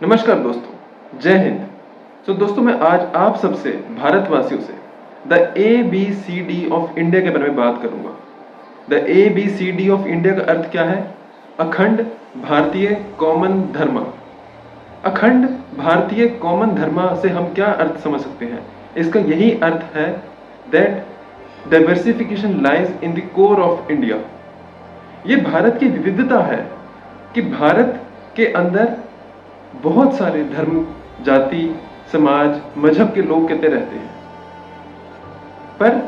नमस्कार दोस्तों, जय हिंद। दोस्तों मैं आज आप सबसे भारतवासियों से द ABCD ऑफ इंडिया के बारे में बात करूंगा। द ABCD ऑफ इंडिया का अर्थ क्या है? अखंड भारतीय कॉमन धर्म। अखंड भारतीय कॉमन धर्म से हम क्या अर्थ समझ सकते हैं? इसका यही अर्थ है that diversification lies in the core of India. ये भारत की विविधता है कि भारत के अंदर बहुत सारे धर्म, जाति, समाज, मजहब के लोग कहते रहते हैं, पर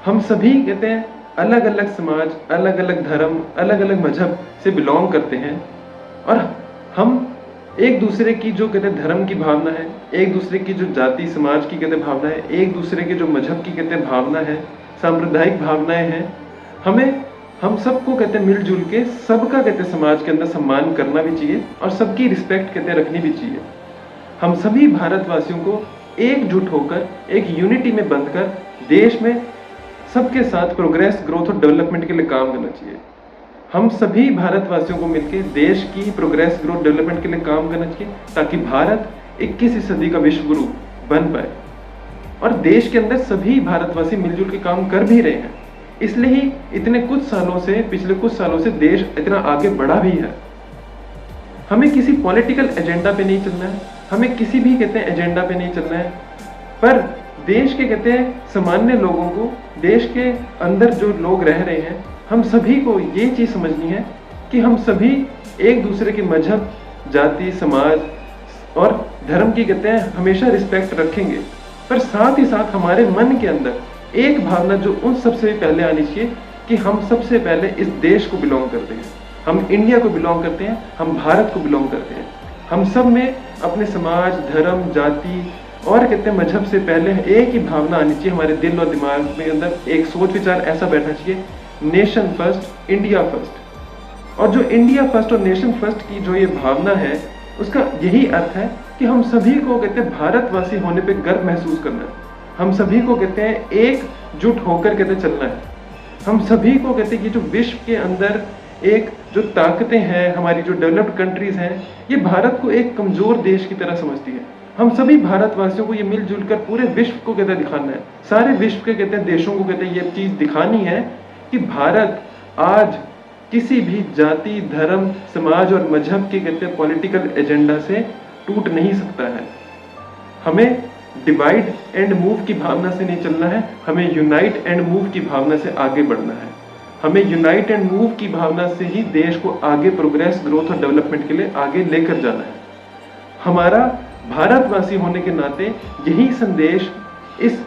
हम सभी कहते हैं अलग अलग समाज, अलग अलग धर्म, अलग अलग मजहब से बिलोंग करते हैं। और हम एक दूसरे की जो कहते हैं धर्म की भावना है, एक दूसरे की जो जाति समाज की कहते भावना है, एक दूसरे के जो मजहब की कहते भावना है, सांप्रदायिक भावनाएं हैं, हमें हम सबको कहते हैं मिलजुल के सबका कहते हैं समाज के अंदर सम्मान करना भी चाहिए और सबकी रिस्पेक्ट कहते हैं रखनी भी चाहिए। हम सभी भारतवासियों को एकजुट होकर एक यूनिटी में बंधकर देश में सबके साथ प्रोग्रेस, ग्रोथ और डेवलपमेंट के लिए काम करना चाहिए। हम सभी भारतवासियों को मिलकर देश की प्रोग्रेस, ग्रोथ, डेवलपमेंट के लिए काम करना चाहिए ताकि भारत 21वीं सदी का विश्व गुरु बन पाए। और देश के अंदर सभी भारतवासी मिलजुल के काम कर भी रहे हैं, इसलिए ही इतने कुछ सालों से, पिछले कुछ सालों से देश इतना आगे बढ़ा भी है। हमें किसी पॉलिटिकल एजेंडा पे नहीं चलना है, हमें किसी भी कहते हैं एजेंडा पे नहीं चलना है, पर देश के कहते हैं सामान्य लोगों को, देश के अंदर जो लोग रह रहे हैं, हम सभी को ये चीज समझनी है कि हम सभी एक दूसरे के मजहब, जाति, समाज और धर्म की कहते हैं हमेशा रिस्पेक्ट रखेंगे, पर साथ ही साथ हमारे मन के अंदर एक भावना जो उन सबसे पहले आनी चाहिए कि हम सबसे पहले इस देश को बिलोंग करते हैं, हम इंडिया को बिलोंग करते हैं, हम भारत को बिलोंग करते हैं। हम सब में अपने समाज, धर्म, जाति और कहते हैं मजहब से पहले एक ही भावना आनी चाहिए, हमारे दिल और दिमाग में अंदर एक सोच विचार ऐसा बैठना चाहिए, नेशन फर्स्ट, इंडिया फर्स्ट। और जो इंडिया फर्स्ट और नेशन फर्स्ट की जो ये भावना है, उसका यही अर्थ है कि हम सभी को कहते हैं भारतवासी होने पे गर्व महसूस करना है। हम सभी को कहते हैं एकजुट होकर कहते चलना है। हम सभी को कहते हैं कि जो विश्व के अंदर एक जो ताकतें हैं, हमारी जो डेवलप्ड कंट्रीज हैं, ये भारत को एक कमजोर देश की तरह समझती है। हम सभी भारतवासियों को ये मिलजुल कर पूरे विश्व को कहते हैं दिखाना है, सारे विश्व के कहते हैं देशों को कहते हैं ये चीज दिखानी है कि भारत आज किसी भी जाति, धर्म, समाज और मजहब के कहते हैं पॉलिटिकल एजेंडा से टूट नहीं सकता है। हमें डिवाइड एंड मूव की भावना से नहीं चलना है, हमें यूनाइट एंड मूव की भावना से आगे बढ़ना है। हमें यूनाइट एंड मूव की भावना से ही देश को आगे प्रोग्रेस, ग्रोथ और डेवलपमेंट के लिए आगे लेकर जाना है। हमारा भारतवासी होने के नाते यही संदेश इस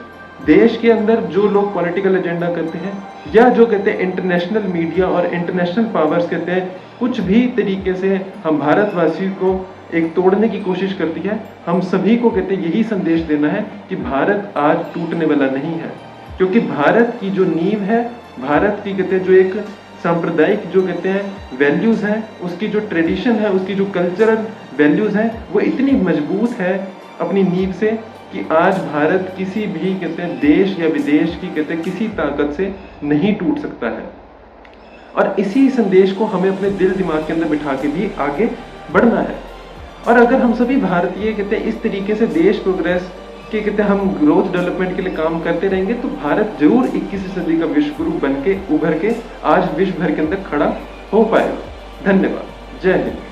देश के अंदर जो लोग पॉलिटिकल एजेंडा करते हैं या जो कहते हैं इंटरनेशनल मीडिया और इंटरनेशनल पावर्स कहते हैं कुछ भी तरीके से हम भारतवासी को एक तोड़ने की कोशिश करती है, हम सभी को कहते हैं यही संदेश देना है कि भारत आज टूटने वाला नहीं है। क्योंकि भारत की जो नींव है, भारत की कहते हैं जो एक सांप्रदायिक जो कहते हैं वैल्यूज हैं, उसकी जो ट्रेडिशन है, उसकी जो कल्चरल वैल्यूज हैं, वो इतनी मजबूत है अपनी नींव से कि आज भारत किसी भी कहते हैं देश या विदेश की कहते हैं किसी ताकत से नहीं टूट सकता है। और इसी संदेश को हमें अपने दिल दिमाग के अंदर बिठा के भी आगे बढ़ना है। और अगर हम सभी भारतीय कहते हैं इस तरीके से देश प्रोग्रेस के कहते हैं हम ग्रोथ डेवलपमेंट के लिए काम करते रहेंगे, तो भारत जरूर 21वीं सदी का विश्व गुरु बन के उभर के आज विश्व भर के अंदर खड़ा हो पाएगा। धन्यवाद। जय हिंद।